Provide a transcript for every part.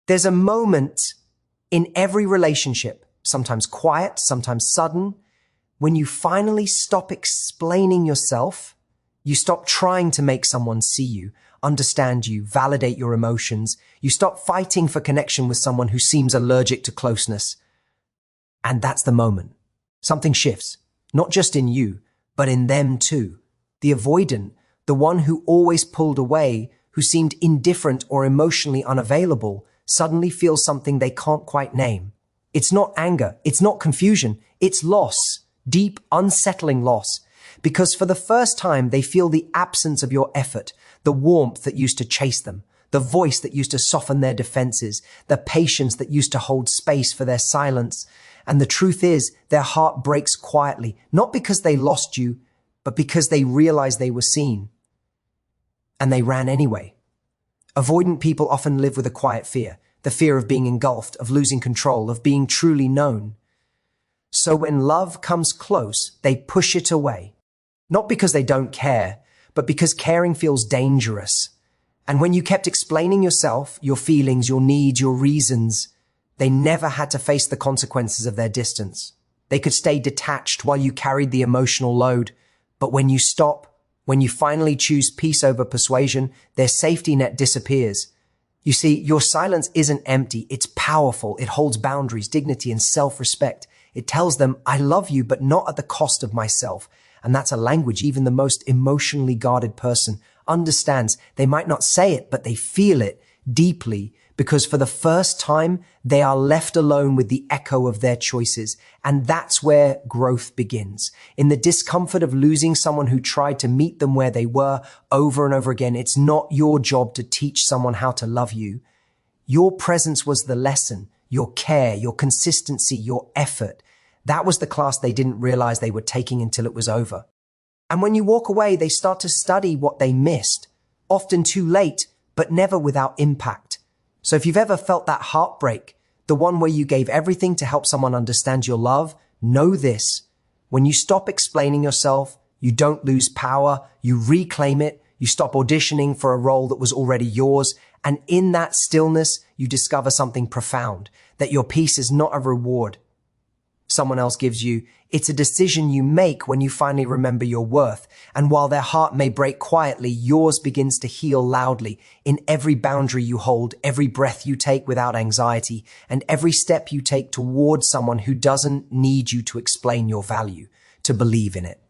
There's a moment in every relationship, sometimes quiet, sometimes sudden, when you finally stop explaining yourself. You stop trying to make someone see you, understand you, validate your emotions. You stop fighting for connection with someone who seems allergic to closeness. And that's the moment. Something shifts, not just in you, but in them too. The avoidant, the one who always pulled away, who seemed indifferent or emotionally unavailable, suddenly feels something they can't quite name. It's not anger, it's not confusion, it's loss, deep, unsettling loss. Because for the first time, they feel the absence of your effort, the warmth that used to chase them, the voice that used to soften their defenses, the patience that used to hold space for their silence. And the truth is, their heart breaks quietly, not because they lost you, but because they realized they were seen. And they ran anyway. Avoidant people often live with a quiet fear, the fear of being engulfed, of losing control, of being truly known. So when love comes close, they push it away. Not because they don't care, but because caring feels dangerous. And when you kept explaining yourself, your feelings, your needs, your reasons, they never had to face the consequences of their distance. They could stay detached while you carried the emotional load. But when you stop, when you finally choose peace over persuasion, their safety net disappears. You see, your silence isn't empty. It's powerful. It holds boundaries, dignity, and self-respect. It tells them, I love you, but not at the cost of myself. And that's a language even the most emotionally guarded person understands. They might not say it, but they feel it deeply, because for the first time, they are left alone with the echo of their choices. And that's where growth begins. In the discomfort of losing someone who tried to meet them where they were over and over again, it's not your job to teach someone how to love you. Your presence was the lesson, your care, your consistency, your effort. That was the class they didn't realize they were taking until it was over. And when you walk away, they start to study what they missed, often too late, but never without impact. So if you've ever felt that heartbreak, the one where you gave everything to help someone understand your love, know this. When you stop explaining yourself, you don't lose power, you reclaim it, you stop auditioning for a role that was already yours. And in that stillness, you discover something profound, that your peace is not a reward someone else gives you. It's a decision you make when you finally remember your worth. And while their heart may break quietly, yours begins to heal loudly in every boundary you hold, every breath you take without anxiety, and every step you take towards someone who doesn't need you to explain your value, to believe in it.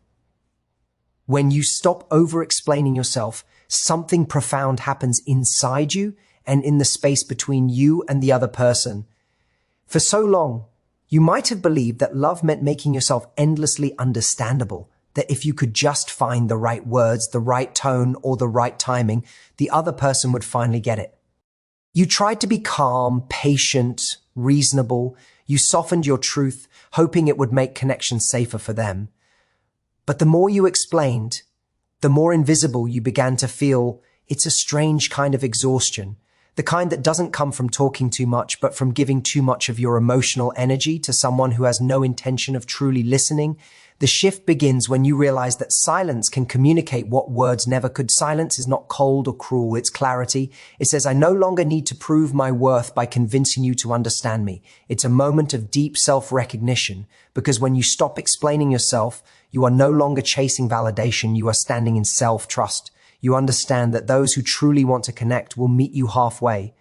When you stop over-explaining yourself, something profound happens inside you and in the space between you and the other person. For so long, you might have believed that love meant making yourself endlessly understandable, that if you could just find the right words, the right tone, or the right timing, the other person would finally get it. You tried to be calm, patient, reasonable. You softened your truth, hoping it would make connections safer for them. But the more you explained, the more invisible you began to feel. It's a strange kind of exhaustion. The kind that doesn't come from talking too much, but from giving too much of your emotional energy to someone who has no intention of truly listening. The shift begins when you realize that silence can communicate what words never could. Silence is not cold or cruel, it's clarity. It says, I no longer need to prove my worth by convincing you to understand me. It's a moment of deep self-recognition, because when you stop explaining yourself, you are no longer chasing validation, you are standing in self-trust. You understand that those who truly want to connect will meet you halfway.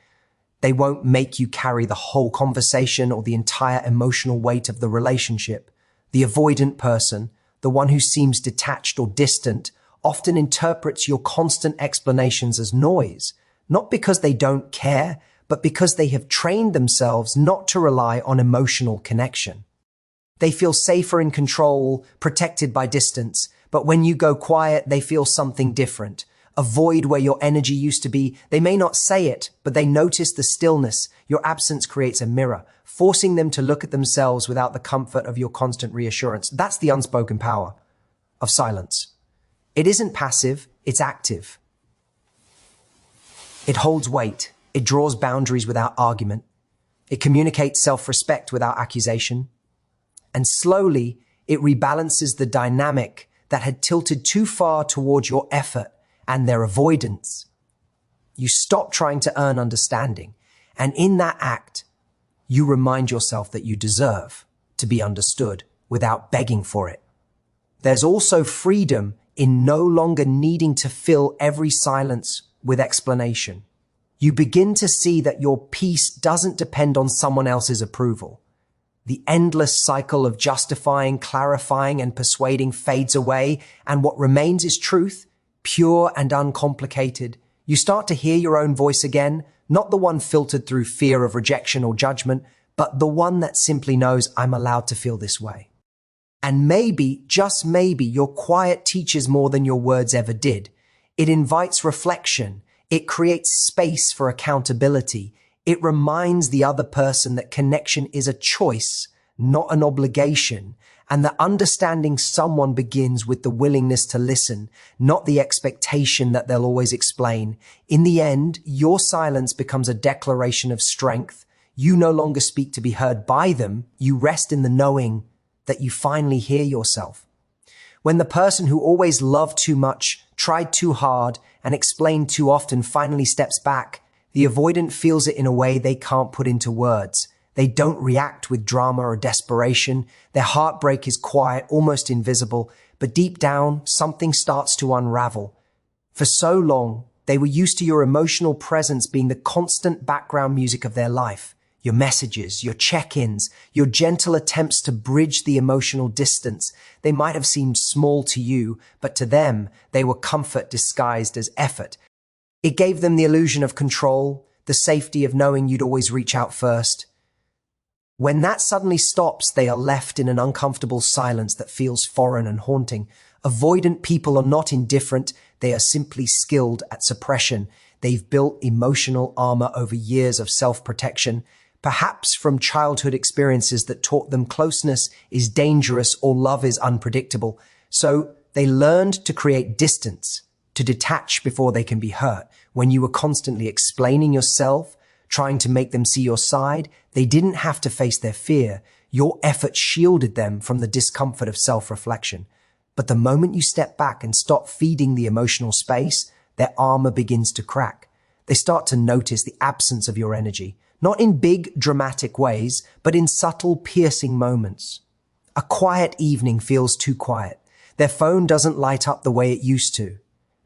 They won't make you carry the whole conversation or the entire emotional weight of the relationship. The avoidant person, the one who seems detached or distant, often interprets your constant explanations as noise, not because they don't care, but because they have trained themselves not to rely on emotional connection. They feel safer in control, protected by distance, but when you go quiet, they feel something different. A void where your energy used to be. They may not say it, but they notice the stillness. Your absence creates a mirror, forcing them to look at themselves without the comfort of your constant reassurance. That's the unspoken power of silence. It isn't passive, it's active. It holds weight. It draws boundaries without argument. It communicates self-respect without accusation. And slowly, it rebalances the dynamic that had tilted too far towards your effort and their avoidance. You stop trying to earn understanding, And in that act, you remind yourself that you deserve to be understood without begging for it. There's also freedom in no longer needing to fill every silence with explanation. You begin to see that your peace doesn't depend on someone else's approval. The endless cycle of justifying, clarifying, and persuading fades away, and what remains is truth, pure and uncomplicated. You start to hear your own voice again, not the one filtered through fear of rejection or judgment, but the one that simply knows, I'm allowed to feel this way. And maybe, just maybe, your quiet teaches more than your words ever did. It invites reflection. It creates space for accountability. It reminds the other person that connection is a choice, not an obligation, and that understanding someone begins with the willingness to listen, not the expectation that they'll always explain. In the end, your silence becomes a declaration of strength. You no longer speak to be heard by them. You rest in the knowing that you finally hear yourself. When the person who always loved too much, tried too hard, and explained too often finally steps back, the avoidant feels it in a way they can't put into words. They don't react with drama or desperation. Their heartbreak is quiet, almost invisible, but deep down, something starts to unravel. For so long, they were used to your emotional presence being the constant background music of their life. Your messages, your check-ins, your gentle attempts to bridge the emotional distance. They might have seemed small to you, but to them, they were comfort disguised as effort. It gave them the illusion of control, the safety of knowing you'd always reach out first. When that suddenly stops, they are left in an uncomfortable silence that feels foreign and haunting. Avoidant people are not indifferent. They are simply skilled at suppression. They've built emotional armor over years of self-protection, perhaps from childhood experiences that taught them closeness is dangerous or love is unpredictable. So they learned to create distance, to detach before they can be hurt. When you were constantly explaining yourself, trying to make them see your side, they didn't have to face their fear. Your effort shielded them from the discomfort of self-reflection. But the moment you step back and stop feeding the emotional space, their armor begins to crack. They start to notice the absence of your energy, not in big, dramatic ways, but in subtle, piercing moments. A quiet evening feels too quiet. Their phone doesn't light up the way it used to.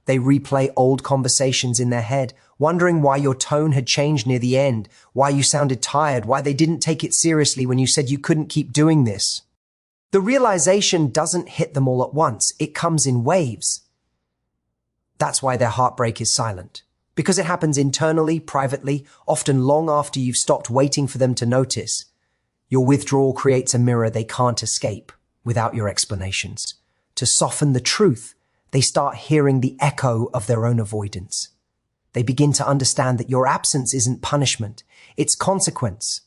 They replay old conversations in their head, wondering why your tone had changed near the end, why you sounded tired, why they didn't take it seriously when you said you couldn't keep doing this. The realization doesn't hit them all at once. It comes in waves. That's why their heartbreak is silent. Because it happens internally, privately, often long after you've stopped waiting for them to notice. Your withdrawal creates a mirror they can't escape without your explanations. To soften the truth, they start hearing the echo of their own avoidance. They begin to understand that your absence isn't punishment, it's consequence.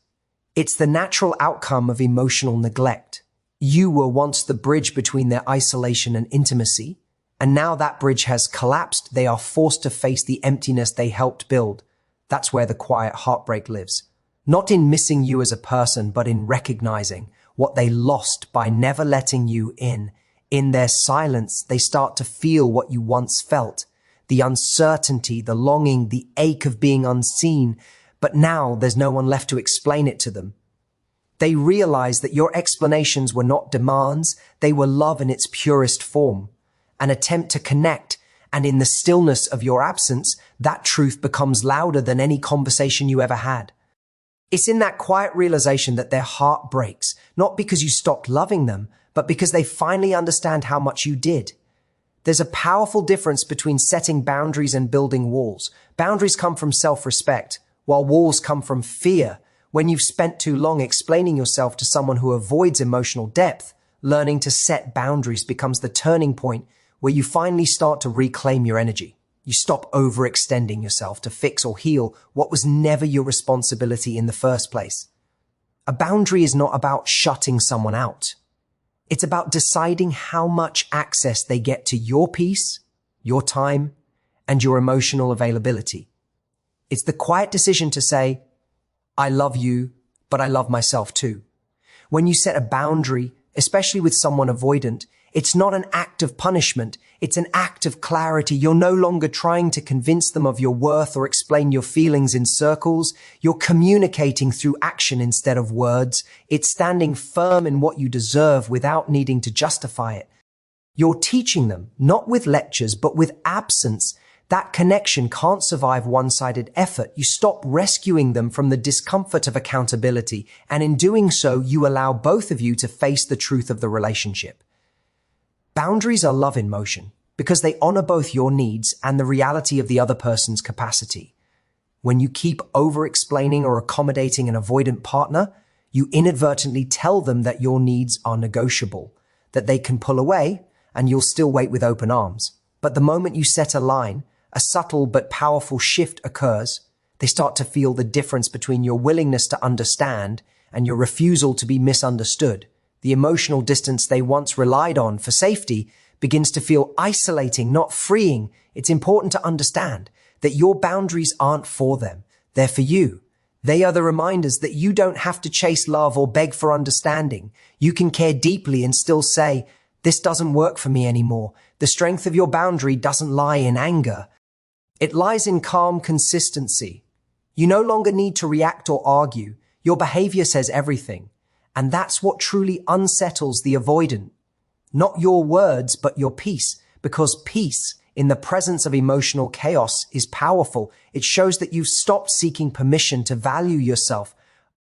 It's the natural outcome of emotional neglect. You were once the bridge between their isolation and intimacy, and now that bridge has collapsed. They are forced to face the emptiness they helped build. That's where the quiet heartbreak lives. Not in missing you as a person, but in recognizing what they lost by never letting you in. In their silence, they start to feel what you once felt. The uncertainty, the longing, the ache of being unseen. But now there's no one left to explain it to them. They realize that your explanations were not demands. They were love in its purest form. An attempt to connect, and in the stillness of your absence, that truth becomes louder than any conversation you ever had. It's in that quiet realization that their heart breaks, not because you stopped loving them, but because they finally understand how much you did. There's a powerful difference between setting boundaries and building walls. Boundaries come from self-respect, while walls come from fear. When you've spent too long explaining yourself to someone who avoids emotional depth, learning to set boundaries becomes the turning point where you finally start to reclaim your energy. You stop overextending yourself to fix or heal what was never your responsibility in the first place. A boundary is not about shutting someone out. It's about deciding how much access they get to your peace, your time, and your emotional availability. It's the quiet decision to say, I love you, but I love myself too. When you set a boundary, especially with someone avoidant, It's not an act of punishment. It's an act of clarity. You're no longer trying to convince them of your worth or explain your feelings in circles. You're communicating through action instead of words. It's standing firm in what you deserve without needing to justify it. You're teaching them, not with lectures, but with absence. That connection can't survive one-sided effort. You stop rescuing them from the discomfort of accountability, and in doing so, you allow both of you to face the truth of the relationship. Boundaries are love in motion because they honor both your needs and the reality of the other person's capacity. When you keep over-explaining or accommodating an avoidant partner, you inadvertently tell them that your needs are negotiable, that they can pull away and you'll still wait with open arms. But the moment you set a line, a subtle but powerful shift occurs. They start to feel the difference between your willingness to understand and your refusal to be misunderstood. The emotional distance they once relied on for safety begins to feel isolating, not freeing. It's important to understand that your boundaries aren't for them. They're for you. They are the reminders that you don't have to chase love or beg for understanding. You can care deeply and still say, "This doesn't work for me anymore." The strength of your boundary doesn't lie in anger. It lies in calm consistency. You no longer need to react or argue. Your behavior says everything. And that's what truly unsettles the avoidant. Not your words, but your peace. Because peace in the presence of emotional chaos is powerful. It shows that you've stopped seeking permission to value yourself.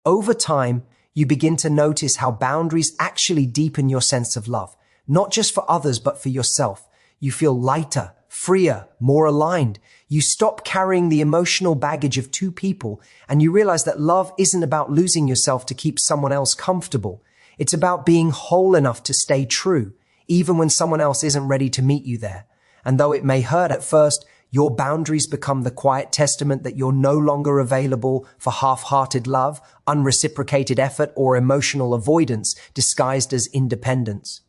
Over time, you begin to notice how boundaries actually deepen your sense of love. Not just for others, but for yourself. You feel lighter, freer, more aligned. You stop carrying the emotional baggage of two people, and you realize that love isn't about losing yourself to keep someone else comfortable. It's about being whole enough to stay true, even when someone else isn't ready to meet you there. And though it may hurt at first, your boundaries become the quiet testament that you're no longer available for half-hearted love, unreciprocated effort, or emotional avoidance disguised as independence.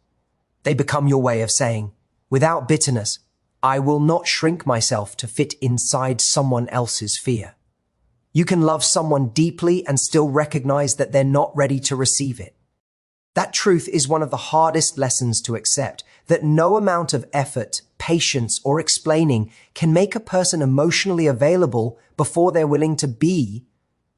They become your way of saying, without bitterness, I will not shrink myself to fit inside someone else's fear. You can love someone deeply and still recognize that they're not ready to receive it. That truth is one of the hardest lessons to accept, that no amount of effort, patience, or explaining can make a person emotionally available before they're willing to be.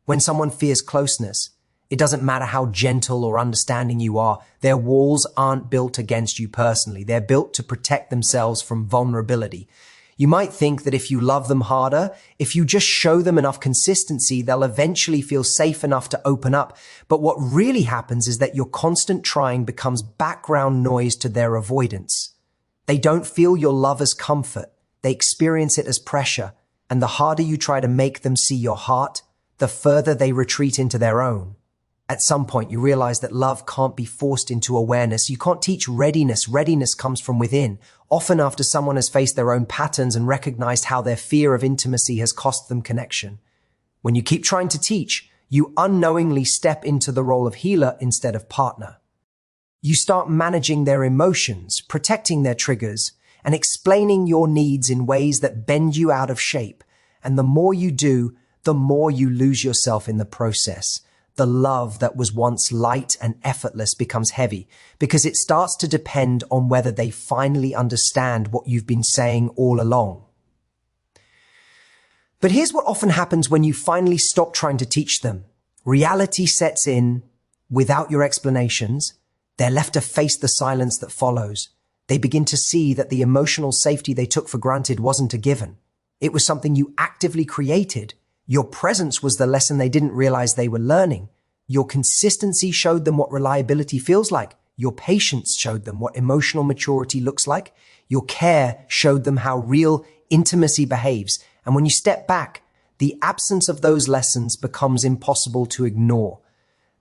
When someone fears closeness, it doesn't matter how gentle or understanding you are. Their walls aren't built against you personally. They're built to protect themselves from vulnerability. You might think that if you love them harder, if you just show them enough consistency, they'll eventually feel safe enough to open up. But what really happens is that your constant trying becomes background noise to their avoidance. They don't feel your love as comfort. They experience it as pressure. And the harder you try to make them see your heart, the further they retreat into their own. At some point, you realize that love can't be forced into awareness. You can't teach readiness. Readiness comes from within, often after someone has faced their own patterns and recognized how their fear of intimacy has cost them connection. When you keep trying to teach, you unknowingly step into the role of healer instead of partner. You start managing their emotions, protecting their triggers, and explaining your needs in ways that bend you out of shape. And the more you do, the more you lose yourself in the process. The love that was once light and effortless becomes heavy because it starts to depend on whether they finally understand what you've been saying all along. But here's what often happens when you finally stop trying to teach them. Reality sets in without your explanations. They're left to face the silence that follows. They begin to see that the emotional safety they took for granted wasn't a given. It was something you actively created. Your presence was the lesson they didn't realize they were learning. Your consistency showed them what reliability feels like. Your patience showed them what emotional maturity looks like. Your care showed them how real intimacy behaves. And when you step back, the absence of those lessons becomes impossible to ignore.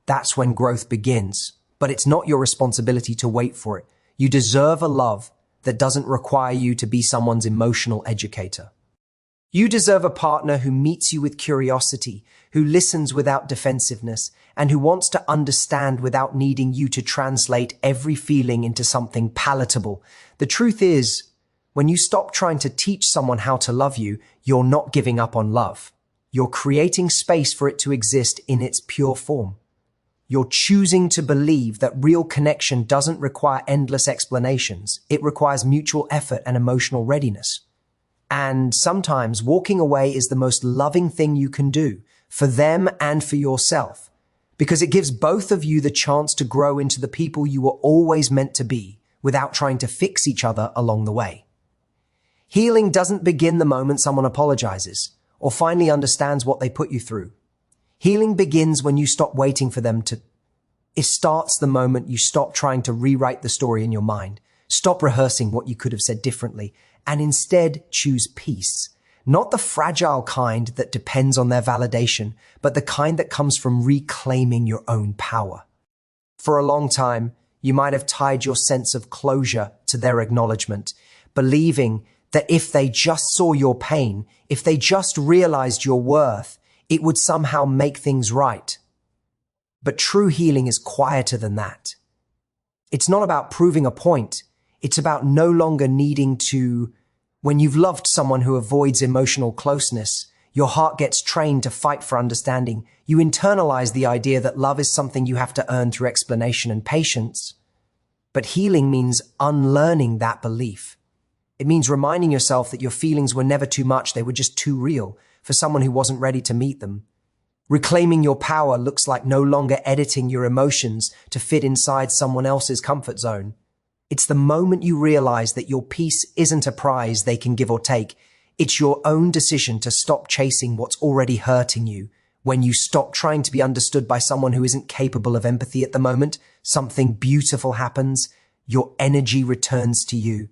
That's when growth begins. But it's not your responsibility to wait for it. You deserve a love that doesn't require you to be someone's emotional educator. You deserve a partner who meets you with curiosity, who listens without defensiveness, and who wants to understand without needing you to translate every feeling into something palatable. The truth is, when you stop trying to teach someone how to love you, you're not giving up on love. You're creating space for it to exist in its pure form. You're choosing to believe that real connection doesn't require endless explanations. It requires mutual effort and emotional readiness. And sometimes walking away is the most loving thing you can do for them and for yourself, because it gives both of you the chance to grow into the people you were always meant to be without trying to fix each other along the way. Healing doesn't begin the moment someone apologizes or finally understands what they put you through. Healing begins when you stop waiting for them to. It starts the moment you stop trying to rewrite the story in your mind, stop rehearsing what you could have said differently, and instead choose peace. Not the fragile kind that depends on their validation, but the kind that comes from reclaiming your own power. For a long time, you might have tied your sense of closure to their acknowledgement, believing that if they just saw your pain, if they just realized your worth, it would somehow make things right. But true healing is quieter than that. It's not about proving a point. It's about no longer needing to. When you've loved someone who avoids emotional closeness, your heart gets trained to fight for understanding. You internalize the idea that love is something you have to earn through explanation and patience. But healing means unlearning that belief. It means reminding yourself that your feelings were never too much, they were just too real for someone who wasn't ready to meet them. Reclaiming your power looks like no longer editing your emotions to fit inside someone else's comfort zone. It's the moment you realize that your peace isn't a prize they can give or take. It's your own decision to stop chasing what's already hurting you. When you stop trying to be understood by someone who isn't capable of empathy at the moment, something beautiful happens. Your energy returns to you.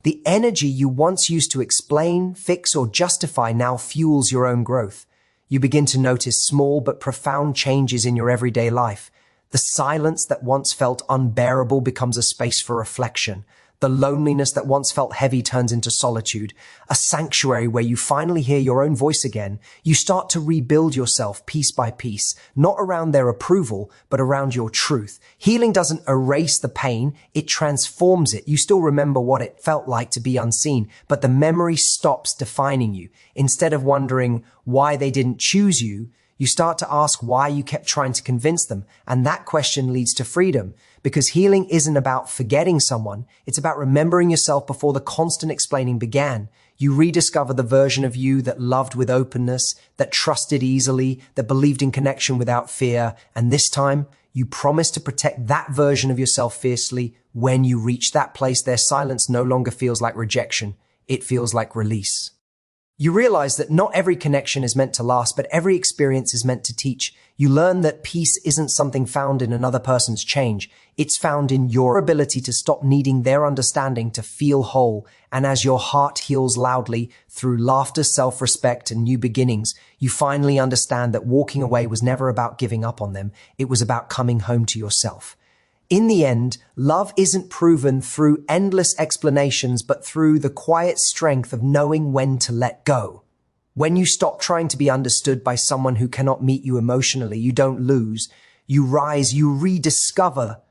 The energy you once used to explain, fix, or justify now fuels your own growth. You begin to notice small but profound changes in your everyday life. The silence that once felt unbearable becomes a space for reflection. The loneliness that once felt heavy turns into solitude, a sanctuary where you finally hear your own voice again. You start to rebuild yourself piece by piece, not around their approval, but around your truth. Healing doesn't erase the pain, it transforms it. You still remember what it felt like to be unseen, but the memory stops defining you. Instead of wondering why they didn't choose you, you start to ask why you kept trying to convince them, and that question leads to freedom. Because healing isn't about forgetting someone, it's about remembering yourself before the constant explaining began. You rediscover the version of you that loved with openness, that trusted easily, that believed in connection without fear, and this time, you promise to protect that version of yourself fiercely. When you reach that place, their silence no longer feels like rejection, it feels like release. You realize that not every connection is meant to last, but every experience is meant to teach. You learn that peace isn't something found in another person's change. It's found in your ability to stop needing their understanding to feel whole. And as your heart heals loudly through laughter, self-respect, and new beginnings, you finally understand that walking away was never about giving up on them. It was about coming home to yourself. In the end, love isn't proven through endless explanations, but through the quiet strength of knowing when to let go. When you stop trying to be understood by someone who cannot meet you emotionally, you don't lose. You rise, you rediscover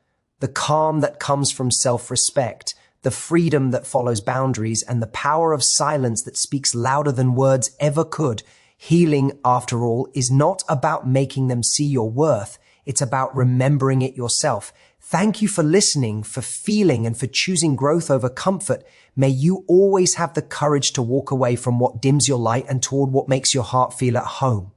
the calm that comes from self-respect, the freedom that follows boundaries, and the power of silence that speaks louder than words ever could. Healing, after all, is not about making them see your worth. It's about remembering it yourself. Thank you for listening, for feeling, and for choosing growth over comfort. May you always have the courage to walk away from what dims your light and toward what makes your heart feel at home.